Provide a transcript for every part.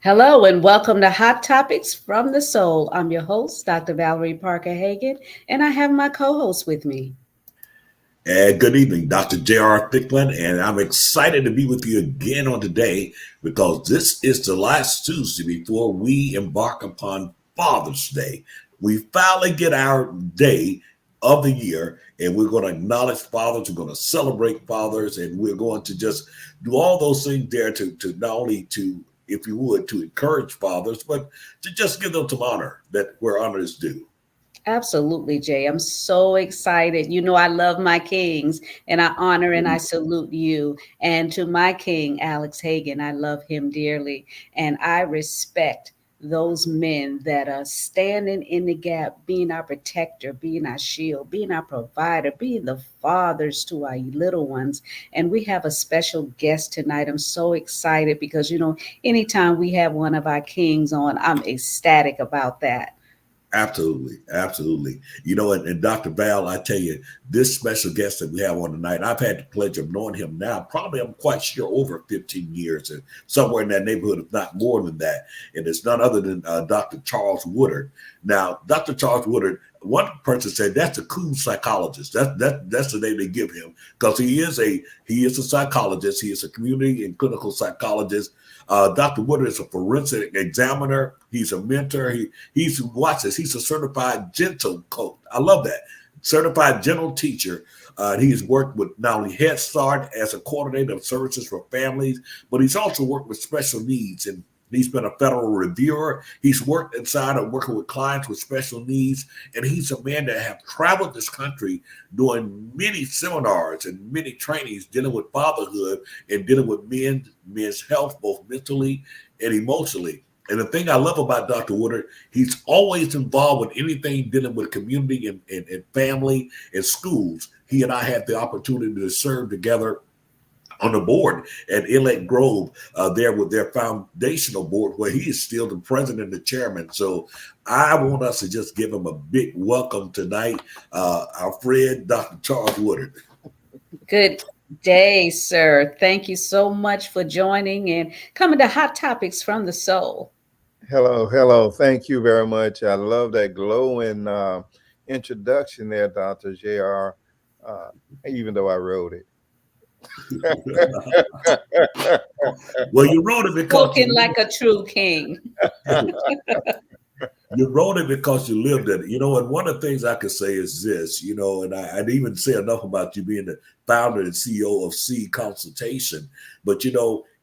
Hello and welcome to Hot Topics from the Soul. I'm your host, Dr. Valerie Parker Hagan, and I have my co host with me. And good evening, Dr. J.R. Thicklin, and I'm excited to be with you again on today because this is the last Tuesday before we embark upon Father's Day. We finally get our day of the year, and we're going to acknowledge fathers, we're going to celebrate fathers, and we're going to just do all those things there to not only to, if you would, to encourage fathers, but to just give them some honor that where honor is due. Absolutely, Jay. I'm so excited. You know, I love my kings and I honor and I salute you. And to my king, Alex Hagan, I love him dearly. And I respect those men that are standing in the gap, being our protector, being our shield, being our provider, being the fathers to our little ones. And we have a special guest tonight. I'm so excited because, anytime we have one of our kings on, I'm ecstatic about that. Absolutely, absolutely. And Dr. Val, I tell you, this special guest that we have on tonight, I've had the pleasure of knowing him now, probably I'm quite sure over 15 years, and somewhere in that neighborhood, if not more than that. And it's none other than Dr. Charles Woodard. Now, Dr. Charles Woodard, one person said that's a cool psychologist. That's the name they give him because he is a psychologist. He is a community and clinical psychologist. Dr. Woodard is a forensic examiner. He's a mentor. He's watch this. He's a certified gentle coach. I love that. Certified gentle teacher. He's worked with not only Head Start as a coordinator of services for families, but he's also worked with special needs, and he's been a federal reviewer. He's worked inside of working with clients with special needs, and he's a man that have traveled this country doing many seminars and many trainings dealing with fatherhood and dealing with men's health, both mentally and emotionally. And the thing I love about Dr. Woodard, he's always involved with anything dealing with community and family and schools. He and I had the opportunity to serve together on the board at Elect Grove, there with their foundational board, where he is still the president and the chairman. So I want us to just give him a big welcome tonight, our friend, Dr. Charles Woodard. Good day, sir. Thank you so much for joining and coming to Hot Topics from the Soul. Hello, hello. Thank you very much. I love that glowing introduction there, Dr. JR, uh, even though I wrote it. Well, you wrote it because Spoken like a true king. you wrote it because you lived it. And one of the things I could say is this, and I'd even say enough about you being the founder and CEO of C Consultation. But,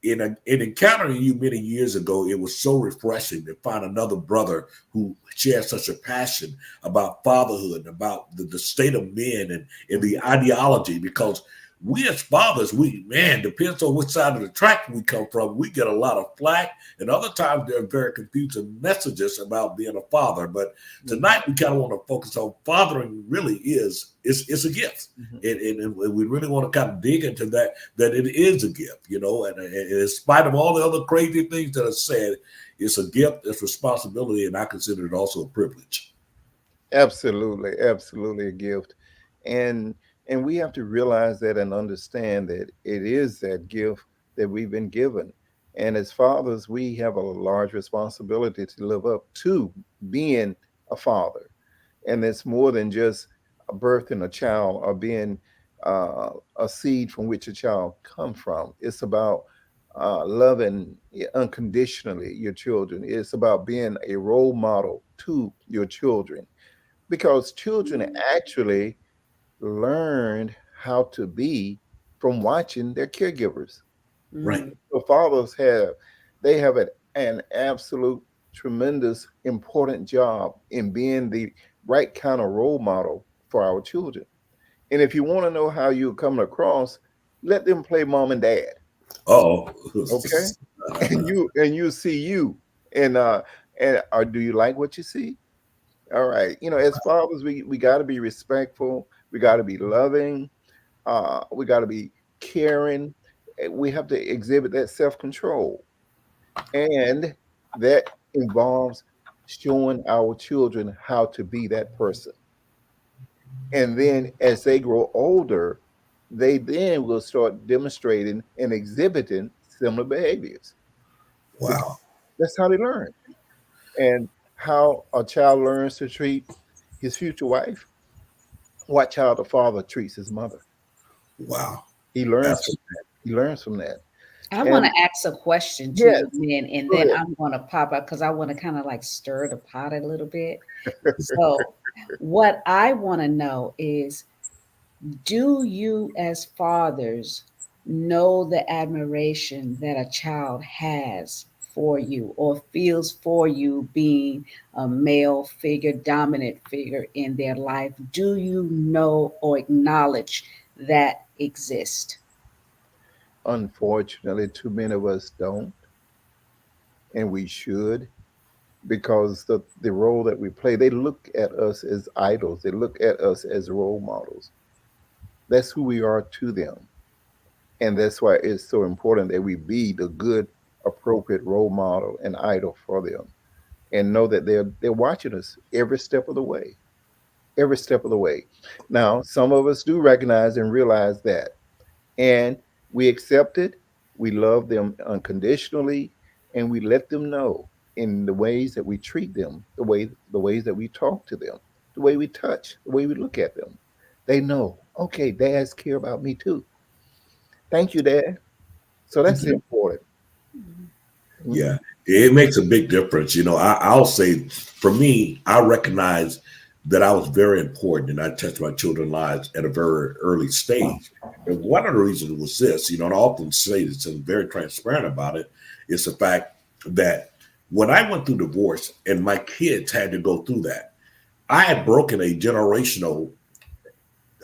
in encountering you many years ago, it was so refreshing to find another brother who shares such a passion about fatherhood, about the state of men and the ideology, because we as fathers, depends on which side of the track we come from. We get a lot of flack, and other times there are very confusing messages about being a father. But tonight we kind of want to focus on fathering. Really is a gift, and we really want to kind of dig into that it is a gift, and in spite of all the other crazy things that are said, it's a gift, it's responsibility, and I consider it also a privilege. Absolutely, absolutely a gift. And and we have to realize that and understand that it is that gift that we've been given. And as fathers, we have a large responsibility to live up to being a father. And it's more than just birthing a child or being a seed from which a child come from. It's about loving unconditionally your children. It's about being a role model to your children because children actually learned how to be from watching their caregivers. Right. Mm. So fathers have an absolute tremendous important job in being the right kind of role model for our children. And if you want to know how you're coming across, let them play mom and dad. Oh. Okay. And you see you. And do you like what you see? All right. As fathers, we gotta be respectful, we gotta be loving, we gotta be caring. We have to exhibit that self-control. And that involves showing our children how to be that person. And then as they grow older, they then will start demonstrating and exhibiting similar behaviors. Wow. That's how they learn. And how a child learns to treat his future wife, watch how the father treats his mother. Wow. He learns from Absolutely. that. He learns from that. I want And to ask a question to you, yes, men, and go then ahead. I'm going to pop up because I want to kind of like stir the pot a little bit. So, what I want to know is, do you, as fathers, know the admiration that a child has for you or feels for you being a male figure, dominant figure in their life? Do you know or acknowledge that exist? Unfortunately, too many of us don't, and we should, because the role that we play, they look at us as idols. They look at us as role models. That's who we are to them. And that's why it's so important that we be the good, appropriate role model and idol for them. And know that they're watching us every step of the way. Every step of the way. Now, some of us do recognize and realize that. And we accept it, we love them unconditionally, and we let them know in the ways that we treat them, the ways that we talk to them, the way we touch, the way we look at them. They know, okay, dads care about me too. Thank you, Dad. So that's important. Yeah, Mhm. it makes a big difference. I'll say for me, I recognize that I was very important and I touched my children's lives at a very early stage. And one of the reasons was this, and I often say this and very transparent about it, is the fact that when I went through divorce and my kids had to go through that, I had broken a generational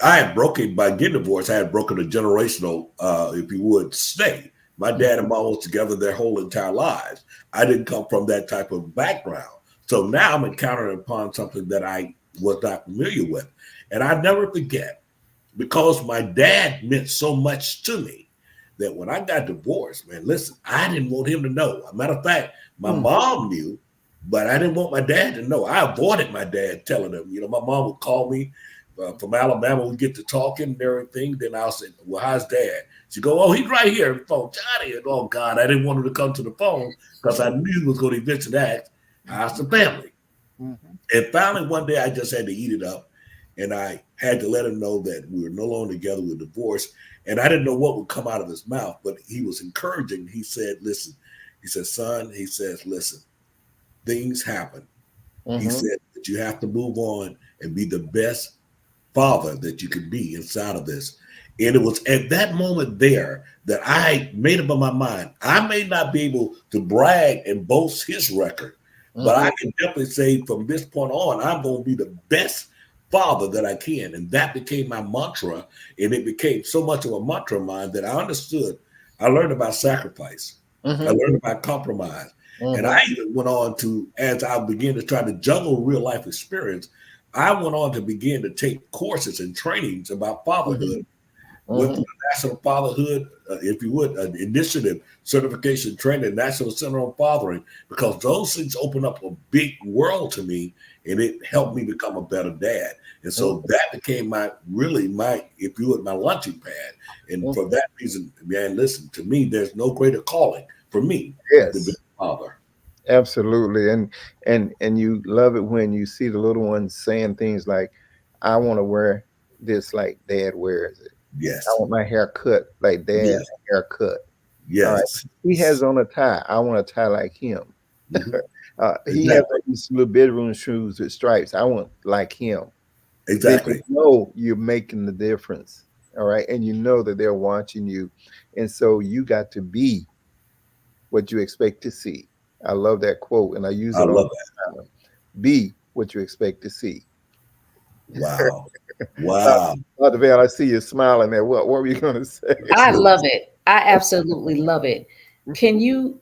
I had broken by getting divorced. I had broken a generational, if you would, stay. My dad and mom was together their whole entire lives. I didn't come from that type of background, so now I'm encountering upon something that I was not familiar with, and I never forget because my dad meant so much to me that when I got divorced, man, listen, I didn't want him to know. As a matter of fact, my Mm, mom knew, but I didn't want my dad to know. I avoided my dad telling him. My mom would call me from Alabama. We get to talking and everything. Then I'll say, "Well, how's Dad?" She go, "Oh, he's right here on the phone." Johnny, oh God, I didn't want him to come to the phone because I knew he was going to eventually ask, "How's the family?" mhm, And finally, one day, I just had to eat it up, and I had to let him know that we were no longer together, we were divorced, and I didn't know what would come out of his mouth, but he was encouraging. He said, "Listen," he said, "Son," he says, "Listen, things happen." He mhm, said that you have to move on and be the best father that you could be inside of this. And it was at that moment there that I made up in my mind. I may not be able to brag and boast his record, but I mhm, can definitely say from this point on, I'm going to be the best father that I can. And that became my mantra. And it became so much of a mantra of mine that I understood. I learned about sacrifice. I mhm, learned about compromise. And mhm, I even went on to, as I began to try to juggle real life experience, I went on to begin to take courses and trainings about fatherhood. mhm, Went through mhm, the National Fatherhood, if you would, initiative, certification, training, National Center on Fathering, because those things opened up a big world to me, and it helped me become a better dad. And so mhm, that became my, if you would, my launching pad. And mhm. for that reason, man, listen to me. There's no greater calling for me than being Yes. a father. Absolutely. And you love it when you see the little ones saying things like, I want to wear this like dad wears it. I Yes, want my hair cut like dad yes, hair cut. All right. yes. He has on a tie. I want a tie like him. Mhm. He has Exactly, these little bedroom shoes with stripes. I want like him. Then you exactly. know you're making the difference. All right. And you know that they're watching you. And so you got to be what you expect to see. I love that quote and I use I it all love the time. Be what you expect to see. it. Wow, Uh, wow. Dr. Val, I see you smiling there. What were you going to say? I love it. I absolutely love it. Can you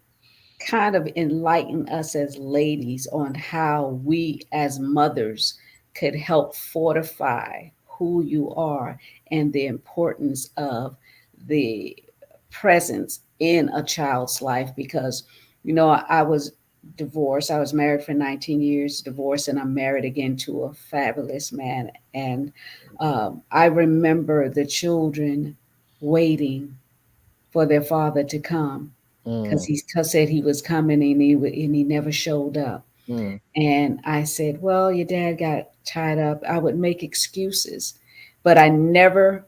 kind of enlighten us as ladies on how we as mothers could help fortify who you are and the importance of the presence in a child's life? Because I was divorced. I was married for 19 years, divorced, and I'm married again to a fabulous man. And I remember the children waiting for their father to come. Mm, because he said he was coming and he never showed up. mm, And I said, well, your dad got tied up. I would make excuses, but I never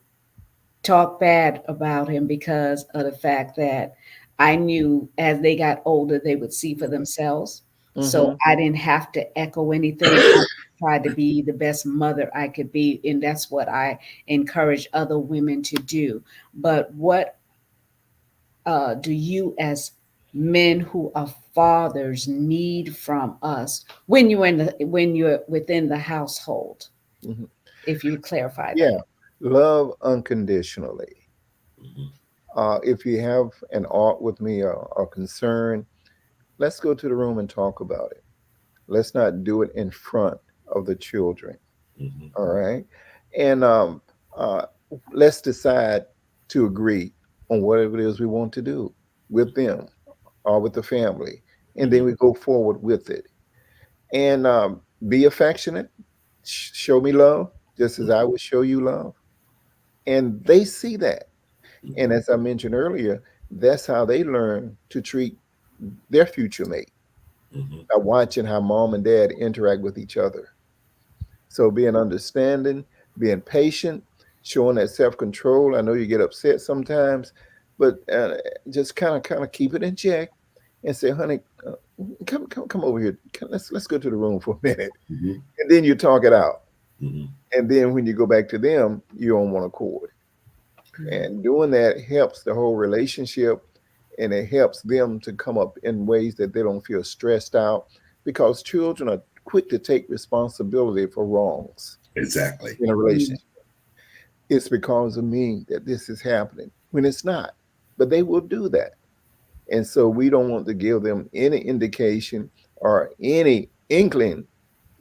talked bad about him because of the fact that I knew as they got older, they would see for themselves. So mm-hmm. I didn't have to echo anything. I tried to be the best mother I could be. And that's what I encourage other women to do. But what do you, as men who are fathers, need from us when you're within the household? Hmm. If you would clarify that. Yeah, love unconditionally. Mhm. If you have an art with me or concern, let's go to the room and talk about it. Let's not do it in front of the children. Mhm. All right. And uh, let's decide to agree on whatever it is we want to do with them or with the family. And then Mhm. we go forward with it. And be affectionate, show me love, just as I Mhm. would show you love. And they see that. And Mhm. as I mentioned earlier, that's how they learn to treat their future mate Mhm. by watching how mom and dad interact with each other. So being understanding, being patient, showing that self-control. I know you get upset sometimes, but just kind of keep it in check and say, "Honey, come over here. Let's go to the room for a minute," Mhm. and then you talk it out. Mhm. And then when you go back to them, you're on one accord. Mhm. And doing that helps the whole relationship, and it helps them to come up in ways that they don't feel stressed out, because children are quick to take responsibility for wrongs Exactly. in a Mhm. relationship. It's because of me that this is happening when it's not, but they will do that. And so we don't want to give them any indication or any inkling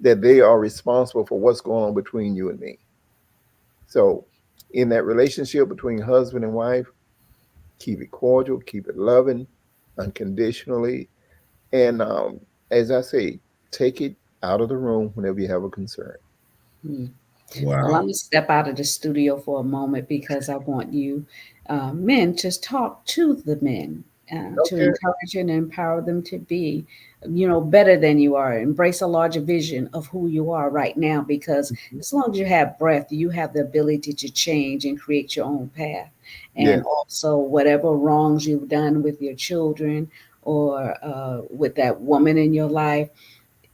that they are responsible for what's going on between you and me. So in that relationship between husband and wife, keep it cordial, keep it loving, unconditionally. And as I say, take it out of the room whenever you have a concern. Mhm. Well, I'm Wow. gonna step out of the studio for a moment because I want you men to talk to the men, to Okay. encourage and empower them to be, better than you are. Embrace a larger vision of who you are right now, because Mhm. as long as you have breath, you have the ability to change and create your own path. Yeah. And also, whatever wrongs you've done with your children or with that woman in your life,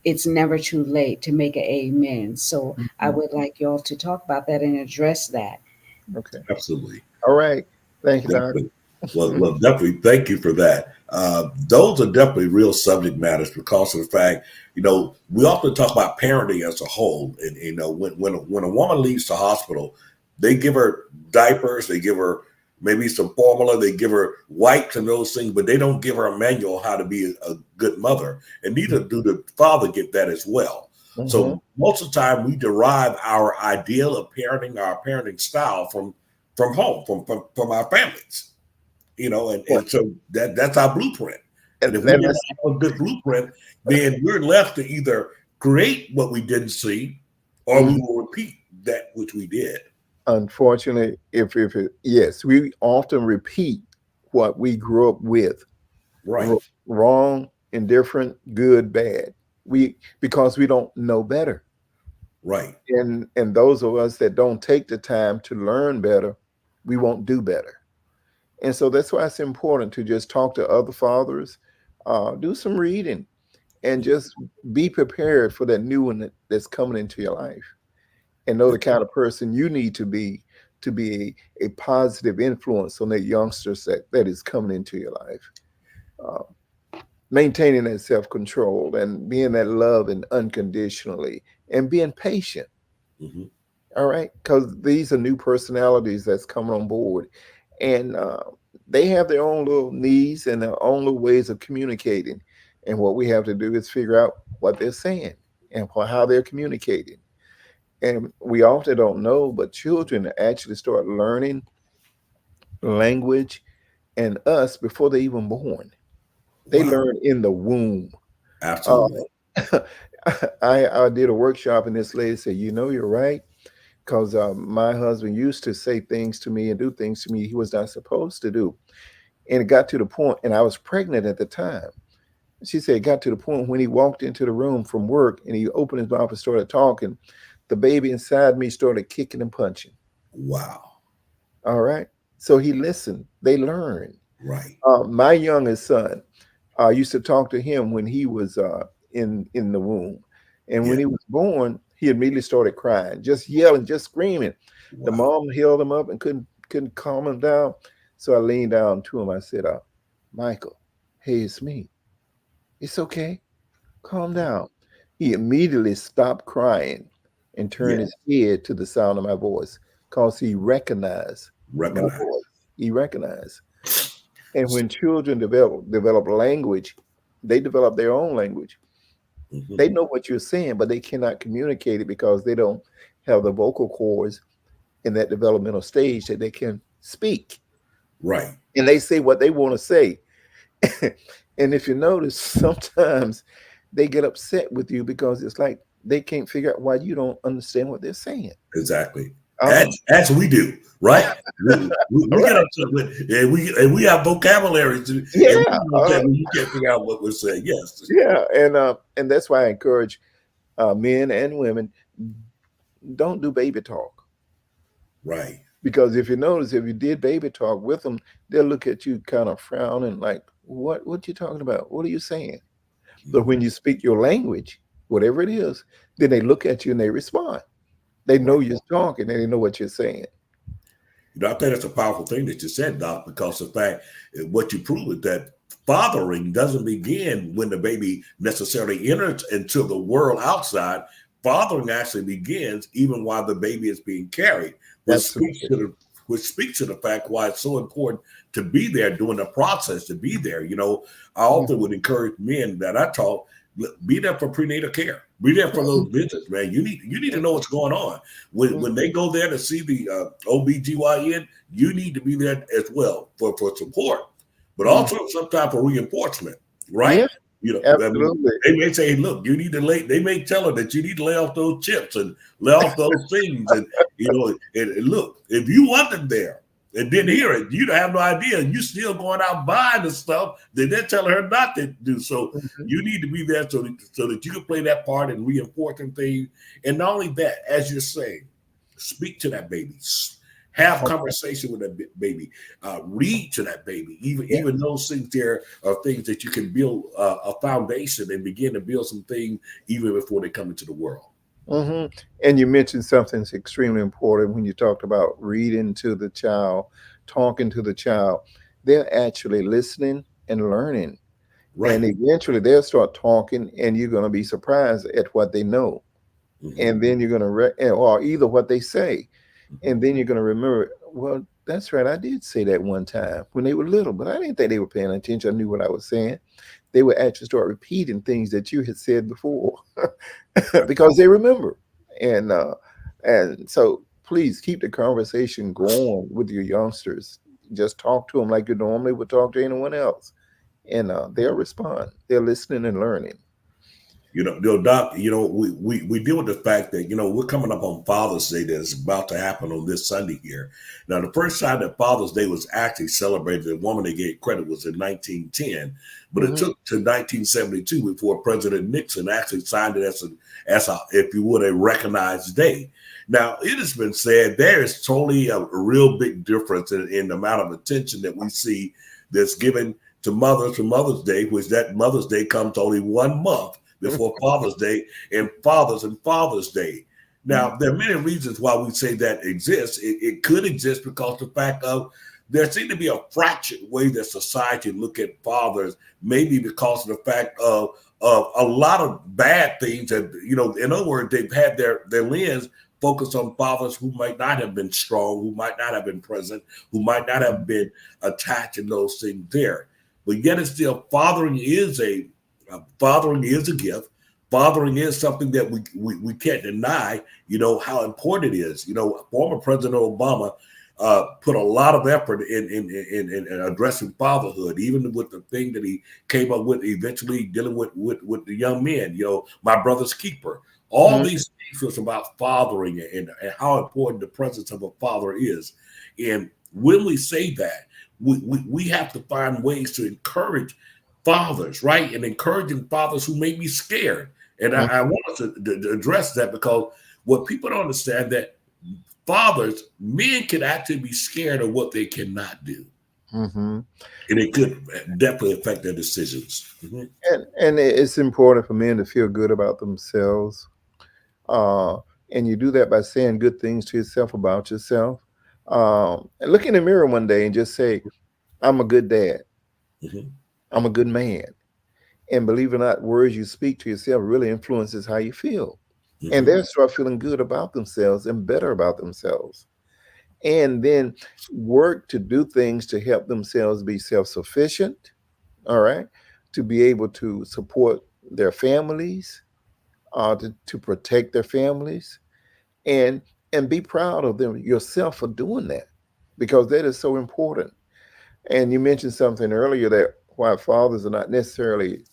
it's never too late to make an amen. So I Mhm. would like y'all to talk about that and address that. Okay. Absolutely. All right. Thank you, Doc. Definitely. Well, definitely. Thank you for that. Those are definitely real subject matters because of the fact, we often talk about parenting as a whole. And, when a woman leaves the hospital, they give her diapers, they give her maybe some formula, they give her wipes and those things, but they don't give her a manual how to be a good mother. And neither do the father get that as well. Mhm. So most of the time, we derive our ideal of parenting, our parenting style from home, from our families, Well, and so that's our blueprint. And if we and don't that's have a good blueprint, then we're left to either create what we didn't see, or we mhm. will repeat that which we did. Unfortunately, if it, yes, we often repeat what we grew up with, Right, wrong, indifferent, good, bad. We because we don't know better. right. And those of us that don't take the time to learn better, we won't do better. And so that's why it's important to just talk to other fathers, do some reading, and just be prepared for that new one that's coming into your life, and know the kind of person you need to be a positive influence on that youngsters that is coming into your life. Uh, Maintaining that self-control and being that love and unconditionally, and being patient. Hmm. All right, because these are new personalities that's coming on board, and they have their own little needs and their own little ways of communicating. And what we have to do is figure out what they're saying and how they're communicating. And we often don't know, but children actually start learning language and us before they're even born. They Wow, learn in the womb. Uh, absolutely. I did a workshop, and this lady said, you're right. Because my husband used to say things to me and do things to me he was not supposed to do. And it got to the point, and I was pregnant at the time. She said it got to the point when he walked into the room from work and he opened his mouth and started talking, the baby inside me started kicking and punching. Wow. All right. So he listened. They learned. Right. My youngest son, I used to talk to him when he was in the womb, and when Yeah. he was born, he immediately started crying, just yelling, just screaming. The Wow. mom held him up and couldn't calm him down. So I leaned down to him. I said, "Michael, hey, it's me. It's okay. Calm down." He immediately stopped crying and turned Yeah. his head to the sound of my voice because he recognized my Recognize. voice. He recognized. And when children develop language, they develop their own language. Mhm. They know what you're saying, but they cannot communicate it because they don't have the vocal cords in that developmental stage that they can speak. Right. And they say what they want to say. And if you notice, sometimes they get upset with you because it's like they can't figure out why you don't understand what they're saying. Exactly. Uh-huh. As we do, right? We get Right. upset with, and we have vocabulary to, and we Yeah. get upset when you can't figure out what we're saying. Yes. Yeah. And that's why I encourage men and women, don't do baby talk. Right. Because if you notice, if you did baby talk with them, they'll look at you kind of frowning like, what you talking about? What are you saying? But when Mhm. you speak your language, whatever it is, then they look at you and they respond. They know Right. you're talking and they know what you're saying. I think that's a powerful thing that you said, Doc, because the fact what you prove is that fathering doesn't begin when the baby necessarily enters into the world outside. Fathering actually begins even while the baby is being carried, which speaks Absolutely. to the which speaks to the fact why it's so important to be there during the process, to be there. I often would encourage men that I talk, be there for prenatal care. Be there for those visits, man. You need to know what's going on. When they go there to see the OBGYN, you need to be there as well for support, but Mhm. also sometimes for reinforcement, right? Yeah, I mean, absolutely. they may say, look, you need to lay, they may tell her that you need to lay off those chips and lay off those things. And look, if you want them there and didn't hear it, you don't have no idea. And you still going out buying the stuff that they're telling her not to do. So Mhm. you need to be there so that you can play that part and reinforcing things. And not only that, as you're saying, speak to that baby, have conversation with that baby, read to that baby. Even Yeah. even those things there are things that you can build a foundation and begin to build some things even before they come into the world. Hmm. And you mentioned something that's extremely important when you talked about reading to the child, talking to the child. They're actually listening and learning. And Right. eventually they'll start talking, and you're going to be surprised at what they know. Hmm. And then you're going to, or either what they say. Hmm. And then you're going to remember, well, that's right. I did say that one time when they were little, but I didn't think they were paying attention. I knew what I was saying. They would actually start repeating things that you had said before because they remember. And so please keep the conversation going with your youngsters. Just talk to them like you normally would talk to anyone else, and they'll respond. They're listening and learning. Doc, we deal with the fact that, we're coming up on Father's Day that is about to happen on this Sunday here. Now, the first time that Father's Day was actually celebrated, the woman they gave credit was in 1910, but it Hmm. took to 1972 before President Nixon actually signed it as a, if you would, a recognized day. Now, it has been said there is totally a real big difference in the amount of attention that we see that's given to mothers for Mother's Day, which that Mother's Day comes only 1 month before Father's Day and Father's Day. Now, there are many reasons why we say that exists. It could exist because the fact of there seems to be a fractured way that society look at fathers, maybe because of the fact of a lot of bad things that, in other words, they've had their lens focused on fathers who might not have been strong, who might not have been present, who might not have been attached in those things there. But yet, it's still fathering is a gift. Fathering is something that we can't deny, how important it is. Former President Obama put a lot of effort in addressing fatherhood, even with the thing that he came up with eventually dealing with the young men, my brother's keeper. All Hmm. these things was about fathering and how important the presence of a father is. And when we say that, we have to find ways to encourage fathers, right? And encouraging fathers who may be scared. And Mhm. I want us to address that, because what people don't understand, that fathers, men can actually be scared of what they cannot do. Mhm. And it could definitely affect their decisions. Mhm. And it's important for men to feel good about themselves. Uh, and you do that by saying good things to yourself about yourself. And look in the mirror one day and just say, I'm a good dad. Mhm. I'm a good man. And believe it or not, words you speak to yourself really influences how you feel. And Mhm. they'll start feeling good about themselves and better about themselves. And then work to do things to help themselves be self-sufficient, all right, to be able to support their families, to protect their families, and be proud of them yourself for doing that, because that is so important. And you mentioned something earlier, that why fathers are not necessarily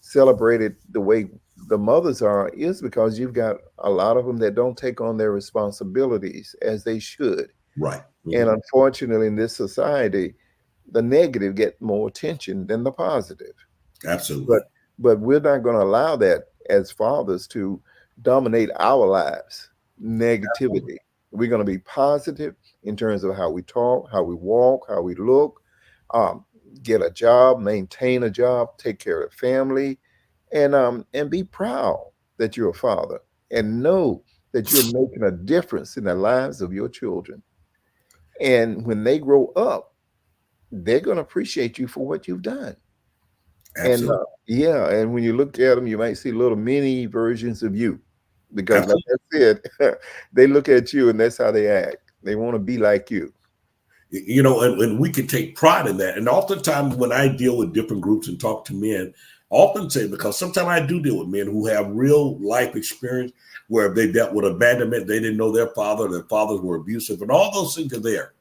celebrated the way the mothers are is because you've got a lot of them that don't take on their responsibilities as they should. Right. And Mhm. unfortunately, in this society, the negative get more attention than the positive. But Absolutely. we're not going to allow that as fathers to dominate our lives. Negativity. We're going to be positive in terms of how we talk, how we walk, how we look, um, get a job, maintain a job, take care of the family, and be proud that you're a father, and know that you're making a difference in the lives of your children. And when they grow up, they're going to appreciate you for what you've done. And Absolutely. yeah, and when you look at them, you might see little mini versions of you, because, like Absolutely. I said, they look at you and that's how they act. They want to be like you. And we can take pride in that. And oftentimes when I deal with different groups and talk to men, I often say, because sometimes I do deal with men who have real life experience where they dealt with abandonment, they didn't know their fathers were abusive, and all those things are there.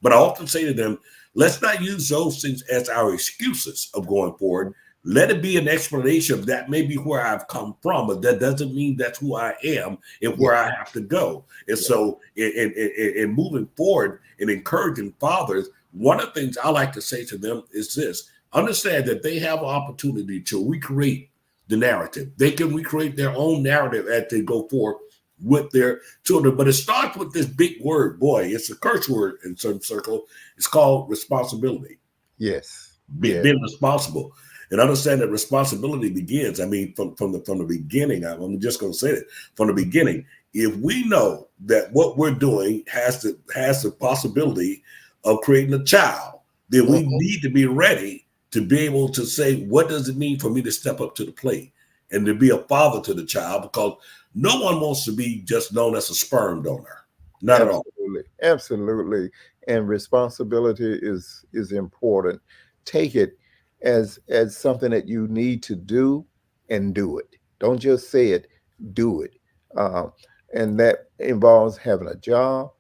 But I often say to them, let's not use those things as our excuses of going forward. Let it be an explanation of that may be where I've come from, but that doesn't mean that's who I am and Yeah, where I have to go. And yeah. so, in moving forward and encouraging fathers, one of the things I like to say to them is this: understand that they have an opportunity to recreate the narrative. They can recreate their own narrative as they go forward with their children. But it starts with this big word, boy, it's a curse word in some circles. It's called responsibility. Yes. Yeah. Being responsible. And understand that responsibility begins. I mean, from the beginning, I'm just going to say it from the beginning. If we know that what we're doing has the possibility of creating a child, then we Mhm. need to be ready to be able to say, what does it mean for me to step up to the plate and to be a father to the child? Because no one wants to be just known as a sperm donor. Not at all. Absolutely. Absolutely. And responsibility is important. Take it as something that you need to do, and do it. Don't just say it, do it. Um, and that involves having a job,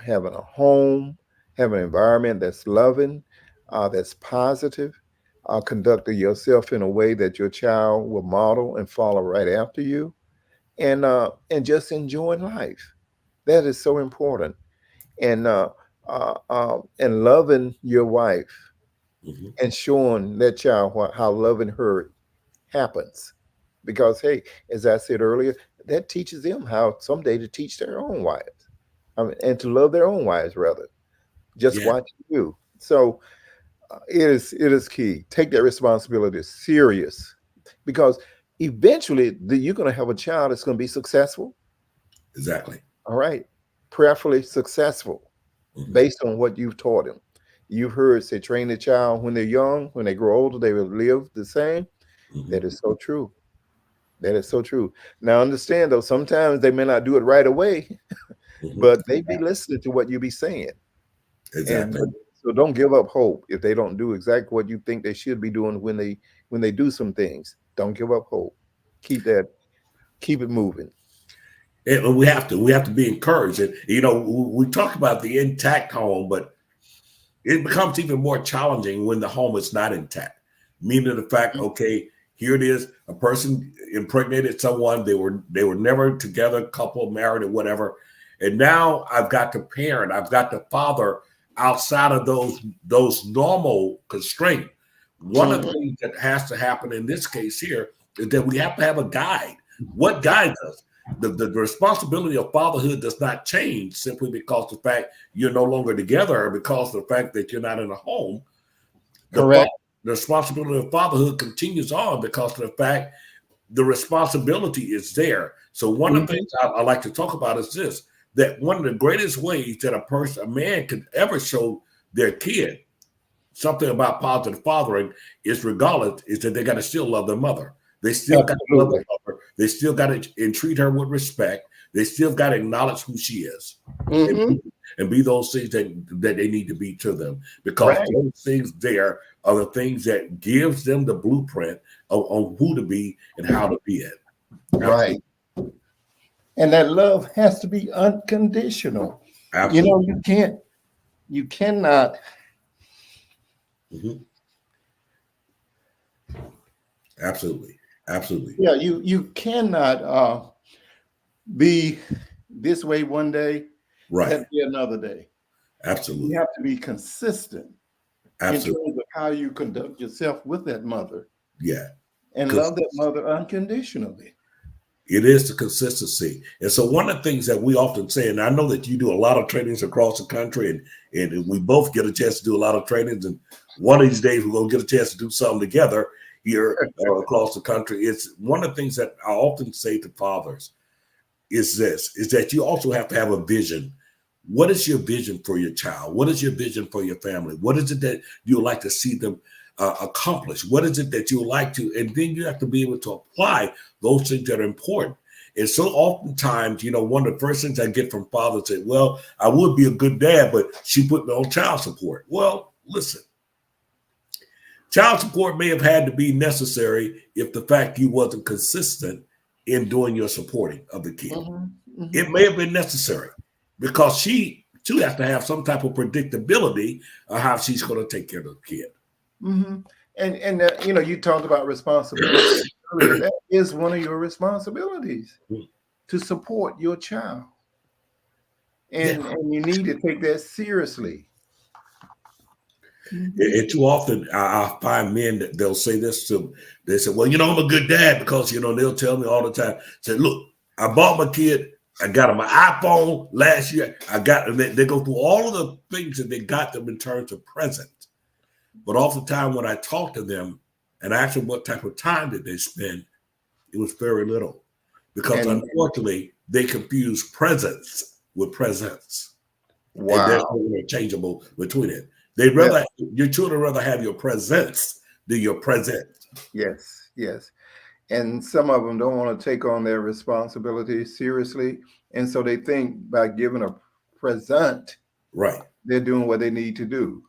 having a home, having an environment that's loving, that's positive, conducting yourself in a way that your child will model and follow right after you, and just enjoying life. That is so important. And loving your wife Mhm. and showing that child how loving her happens. Because hey, as I said earlier, that teaches them how someday to teach their own wives. I mean, and to love their own wives rather. Just Yeah, watch you. So it is key. Take that responsibility serious, because eventually you're going to have a child that's going to be successful. exactly. All right, prayerfully successful, Mhm. based on what you've taught them. You've heard say train the child when they're young, when they grow older, they will live the same. That Mhm. is so true. That is so true. Now understand though, sometimes they may not do it right away, Mhm. but they be listening to what you be saying. And Exactly. so don't give up hope if they don't do exactly what you think they should be doing when they do some things. Don't give up hope. Keep it moving. And we have to be encouraged. And we talk about the intact home, but it becomes even more challenging when the home is not intact. Meaning the fact, okay, here it is, a person impregnated someone, they were never together, couple, married, or whatever. And now I've got to parent, I've got to father outside of those normal constraints. One of the things that has to happen in this case here is that we have to have a guide. What guides us? The responsibility of fatherhood does not change simply because the fact you're no longer together or because of the fact that you're not in a home. Correct. The responsibility of fatherhood continues on because of the fact the responsibility is there. So one of the things I like to talk about is this, that one of the greatest ways that a man could ever show their kid something about positive fathering is regardless, is that they got to still love their mother. They still got to love their mother. They still got to entreat her with respect. They still got to acknowledge who she is. And be those things that they need to be to them, because those things there are the things that gives them the blueprint on who to be and how to be it. Right. And that love has to be unconditional. Absolutely. You cannot. Absolutely. Yeah, you cannot be this way one day, and be another day. Absolutely. You have to be consistent in terms of how you conduct yourself with that mother. Yeah. And love that mother unconditionally. It is the consistency. And so one of the things that we often say, and I know that you do a lot of trainings across the country, and we both get a chance to do a lot of trainings, and one of these days we're going to get a chance to do something together here across the country. It's one of the things that I often say to fathers is that you also have to have a vision. What is your vision for your child? What is your vision for your family? What is it that you would like to see them accomplish? What is it that you would like to? And then you have to be able to apply those things that are important. And so oftentimes, one of the first things I get from fathers is, well, I would be a good dad, but she put me on child support. Well, listen, child support may have had to be necessary if the fact you wasn't consistent in doing your supporting of the kid. It may have been necessary because she too has to have some type of predictability of how she's going to take care of the kid. And you talked about responsibility earlier. That is one of your responsibilities, to support your child, and you need to take that seriously. And too often I find men that they'll say this to, they say, well, I'm a good dad because, they'll tell me all the time, say, look, I bought my kid, I got him an iPhone last year. They go through all of the things that they got them in terms of present. But oftentimes when I talk to them and ask them what type of time did they spend, it was very little. Because unfortunately, they confuse presence with presence. Wow. And there's no interchangeable between it. They'd rather, your children rather have your presence than your present. Yes. And some of them don't want to take on their responsibility seriously. And so they think by giving a present, they're doing what they need to do.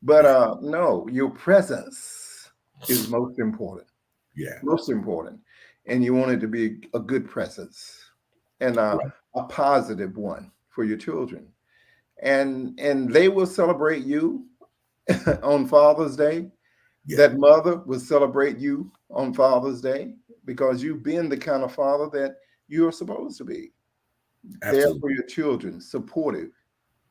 But no, your presence is most important. Yeah. Most important. And you want it to be a good presence and a positive one for your children. And they will celebrate you on Father's Day. That mother will celebrate you on Father's Day because you've been the kind of father that you're supposed to be. There for your children, supportive,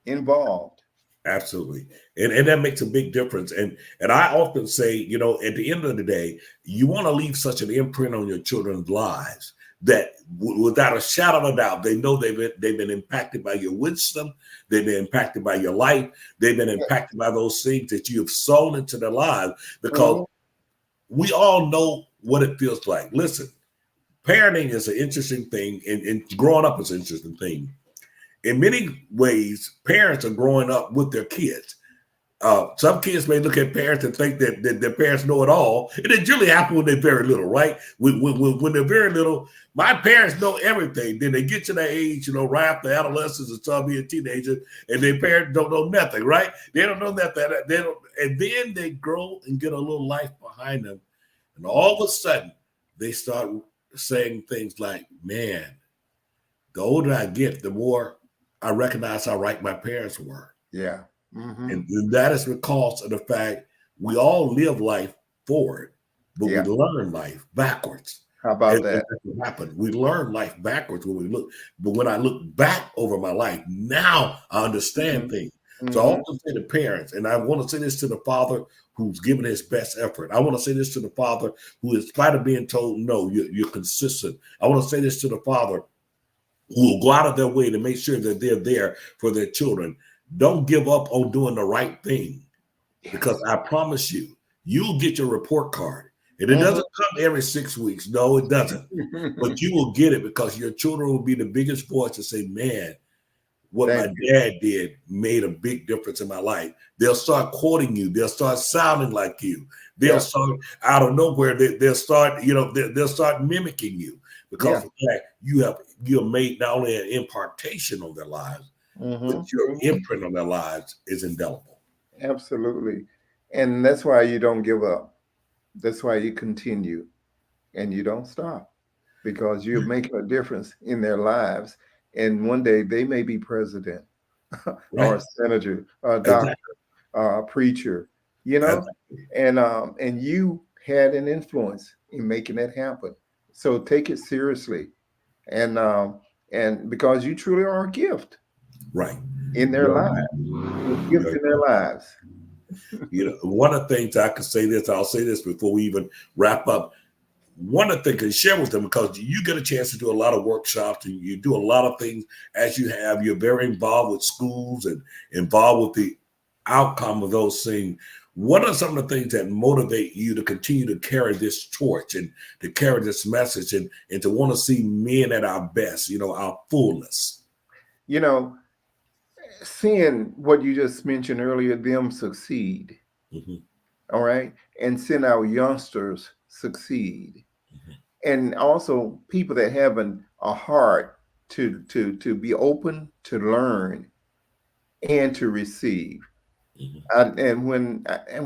involved. Absolutely. And that makes a big difference. And I often say, at the end of the day, you want to leave such an imprint on your children's lives that without a shadow of a doubt, they know they've been impacted by your wisdom. They've been impacted by your life. They've been impacted by those things that you have sown into their lives, because we all know what it feels like. Listen, parenting is an interesting thing, and growing up is an interesting thing. In many ways, parents are growing up with their kids. Some kids may look at parents and think that their parents know it all. And it generally happens when they're very little, right? When they're very little, my parents know everything. Then they get to that age, right after adolescence and start being teenagers, and their parents don't know nothing, right? They don't know nothing. And then they grow and get a little life behind them. And all of a sudden, they start saying things like, man, the older I get, the more I recognize how right my parents were. Yeah. And that is because of the fact we all live life forward, but we learn life backwards. How about that? That's what happened. We learn life backwards when we look. But when I look back over my life, now I understand things. So I Hmm. often say to parents, and I want to say this to the father who's given his best effort. I want to say this to the father who, in spite of being told no, you're consistent. I want to say this to the father who will go out of their way to make sure that they're there for their children. Don't give up on doing the right thing, because Yes. I promise you, you'll get your report card. And it Hmm. doesn't come every 6 weeks. No, it doesn't. But you will get it because your children will be the biggest voice to say, man, what my Thank you. dad did made a big difference in my life. They'll start quoting you. They'll start sounding like you. They'll Yeah. start out of nowhere. They'll start, they'll start mimicking you because Yeah. of that you have made not only an impartation on their lives, but Hmm. your Hmm. imprint on their lives is indelible. Absolutely. And that's why you don't give up. That's why you continue and you don't stop, because you're making a difference in their lives. And one day they may be president or a Right. senator or a doctor Exactly. or a preacher, you know, Exactly. and you had an influence in making that happen. So take it seriously, and because you truly are a gift Right. in their You're, lives, a gift you're, in their lives. one of the things I could say this, I'll say this before we even wrap up. One of the things, and share with them, because you get a chance to do a lot of workshops and you do a lot of things as you have. You're very involved with schools and involved with the outcome of those things. What are some of the things that motivate you to continue to carry this torch and to carry this message and to want to see men at our best, our fullness? You know, seeing what you just mentioned earlier, them succeed, Mhm, all right, and seeing our youngsters succeed, mhm, and also people that have a heart to be open to learn and to receive. mhm. And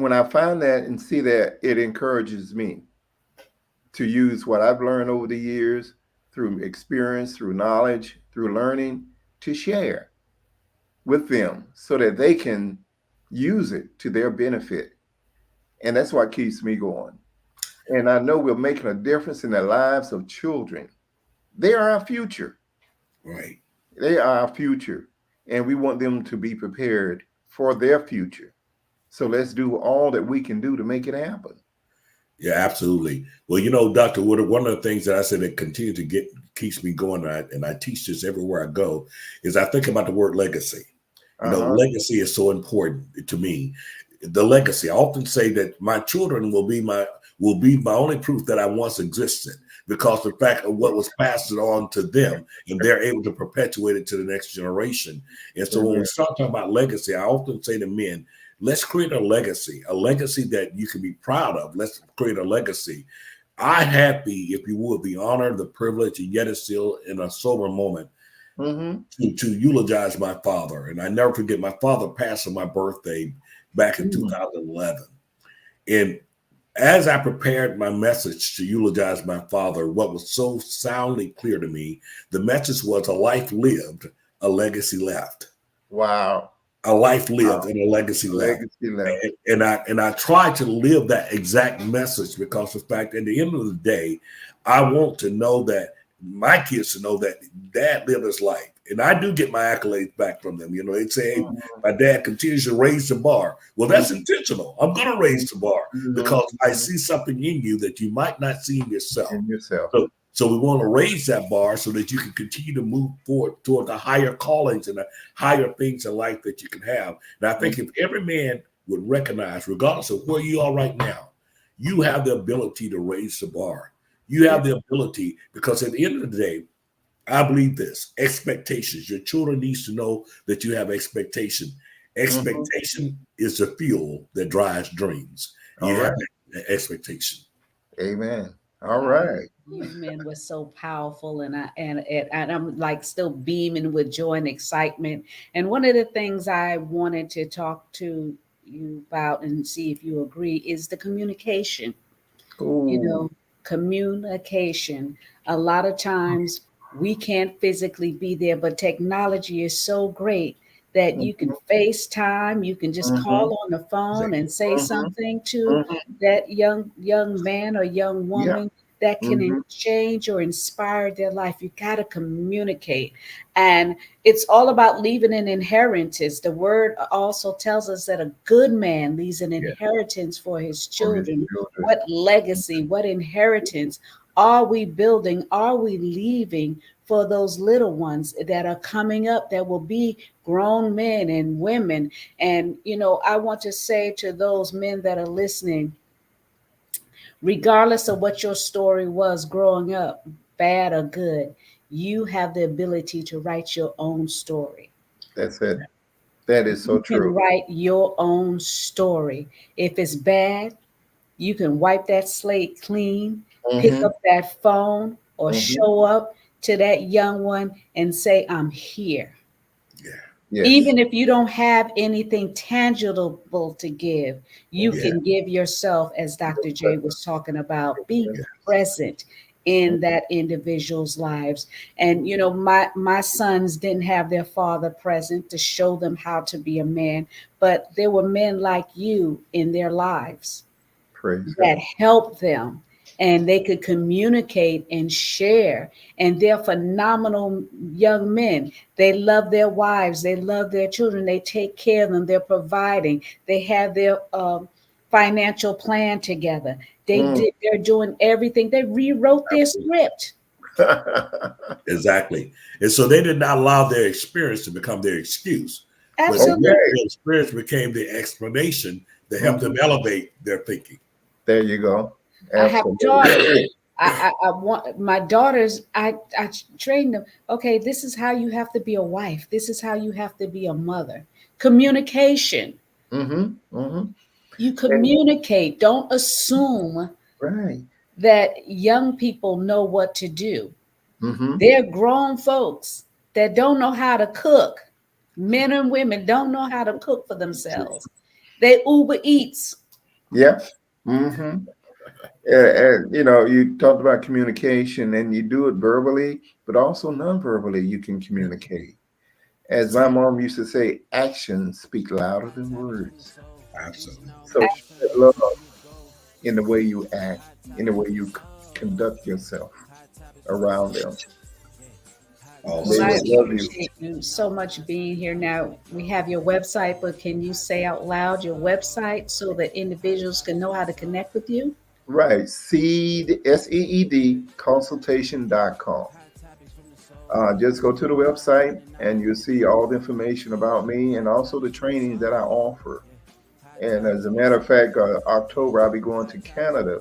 when I find that and see that, it encourages me to use what I've learned over the years through experience, through knowledge, through learning, to share with them so that they can use it to their benefit. And that's what keeps me going. And I know we're making a difference in the lives of children. They are our future. Right. They are our future. And we want them to be prepared for their future. So let's do all that we can do to make it happen. Yeah, absolutely. Well, Dr. Woodard, one of the things that I said that continues to keeps me going, and I teach this everywhere I go, is I think about the word legacy. Uh-huh. Legacy is so important to me. The legacy. I often say that my children will be my only proof that I once existed, because the fact of what was passed on to them, and they're able to perpetuate it to the next generation. And so when we Amen. start talking about legacy, I often say to men, let's create a legacy that you can be proud of. Let's create a legacy. I had if you would, the honor, the privilege, and yet it's still in a sober moment Mm-hmm. to eulogize my father. And I never forget, my father passed on my birthday back in Mm. 2011. And as I prepared my message to eulogize my father, what was so soundly clear to me, the message was: a life lived, a legacy left. Wow. A life lived Wow. and a legacy left. Legacy left. And I try to live that exact message, because the fact, at the end of the day, I want to know that my kids to know that dad lived his life. And I do get my accolades back from them. They'd say, hey, Mhm. my dad continues to raise the bar. Well, that's intentional. I'm going to raise the bar Mhm. because I Mhm. see something in you that you might not see in yourself. And yourself. So we want to raise that bar so that you can continue to move forward toward the higher callings and the higher things in life that you can have. And I think if every man would recognize, regardless of where you are right now, you have the ability to raise the bar. You Yeah. have the ability, because at the end of the day, I believe this: expectations. Your children needs to know that you have expectation. Mhm. Expectation is the fuel that drives dreams. All You have right. that expectation. Amen. All Wow. right. Amen was so powerful, and I'm like still beaming with joy and excitement. And one of the things I wanted to talk to you about and see if you agree is the communication. you Oh. know, Communication. A lot of times we can't physically be there, but technology is so great that you can Mhm. FaceTime, you can just Mhm. call on the phone and say Mhm. something to Mhm. that young man or young Yeah. woman that can Hmm. change or inspire their life. You got to communicate. And it's all about leaving an inheritance. The word also tells us that a good man leaves an Yeah. inheritance for his For his children. children. What legacy, what inheritance are we building? Are we leaving for those little ones that are coming up that will be grown men and women? And, I want to say to those men that are listening, regardless of what your story was growing up, bad or good, you have the ability to write your own story. That's it. That is so You can true. write your own story. If it's bad, you can wipe that slate clean, pick Hmm. up that phone, or Hmm. show up to that young one and say, I'm here. Yeah. Yes. Even if you don't have anything tangible to give, you Yeah. can give yourself, as Dr. J was talking about, be Yeah. present in that individual's lives. And my sons didn't have their father present to show them how to be a man, but there were men like you in their lives Praise that God. help them, and they could communicate and share, and they're phenomenal young men. They love their wives, they love their children, they take care of them, they're providing, they have their financial plan together. Mm. They're doing everything. They rewrote their script. Exactly. And so they did not allow their experience to become their excuse, but Absolutely. Okay. their experience became the explanation to help them Mhm. elevate their thinking. There you go. I have daughters. Absolutely. I want my daughters. I train them. Okay, this is how you have to be a wife. This is how you have to be a mother. Communication. Hmm. Hmm. You And communicate. Don't assume right. that young people know what to do. Hmm. They're grown folks that don't know how to cook. Men and women don't know how to cook for themselves. They Uber Eats. Yeah. Hmm. And you talked about communication, and you do it verbally, but also non-verbally. You can communicate. As my Exactly. mom used to say, actions speak louder than words. Absolutely. So spread love in the way you act, in the way you conduct yourself around them. Well, They Awesome. I will love you. appreciate you so much being here. Now, we have your website, but can you say out loud your website so that individuals can know how to connect with you? Right. Seed, SEED, consultation.com. Just go to the website and you'll see all the information about me and also the trainings that I offer. And as a matter of fact, October, I'll be going to Canada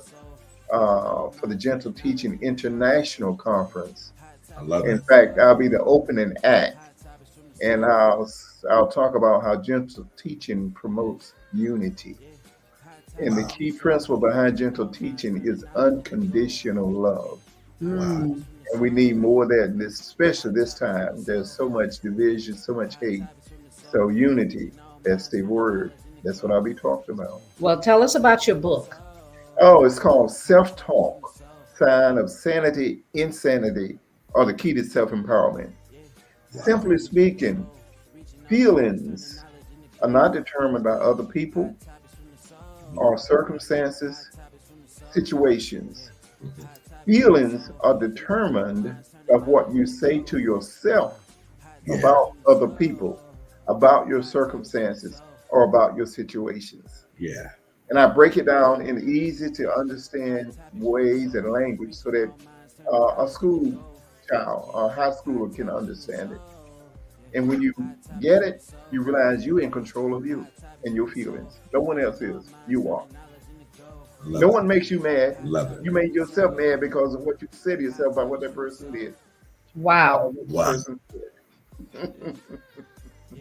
for the Gentle Teaching International Conference. I love In it. fact, I'll be the opening act, and I'll talk about how gentle teaching promotes unity. And the Wow. key principle behind gentle teaching is unconditional love. Wow. Mm. And we need more of that, and especially this time. There's so much division, so much hate. So unity, that's the word. That's what I'll be talking about. Well, tell us about your book. Oh, it's called Self-Talk, Sign of Sanity, Insanity, or the Key to Self-Empowerment. Wow. Simply speaking, feelings are not determined by other people or circumstances, situations. Mhm. Feelings are determined by what you say to yourself Yeah. about other people, about your circumstances, or about your situations. Yeah. And I break it down in easy to understand ways and language so that a school child or high schooler can understand it. And when you get it, you realize you're in control of you and your feelings. No one else is. You are. No Love it. one makes you mad. Love it. You made yourself mad because of what you said to yourself about what that person did. Wow. What the Wow. person said.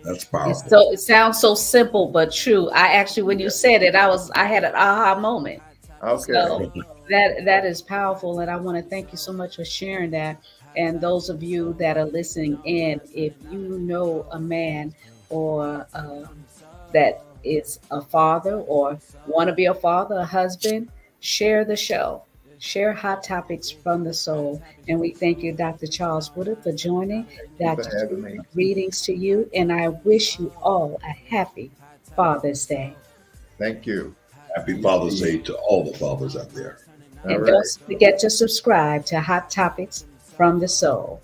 That's It's powerful. so it sounds so simple but true. I actually, when you said it, I had an aha moment. Okay. So that is powerful, and I want to thank you so much for sharing that. And those of you that are listening in, if you know a man or that is a father or want to be a father, a husband, share the show. Share hot topics from the soul. And we thank you, Dr. Charles Woodard, for joining. Thank you for Dr. having J, me. greetings to you, and I wish you all a happy Father's Day. Thank you. Happy You Father's too. Day to all the fathers out there. All And right. don't forget to subscribe to Hot Topics from the Soul.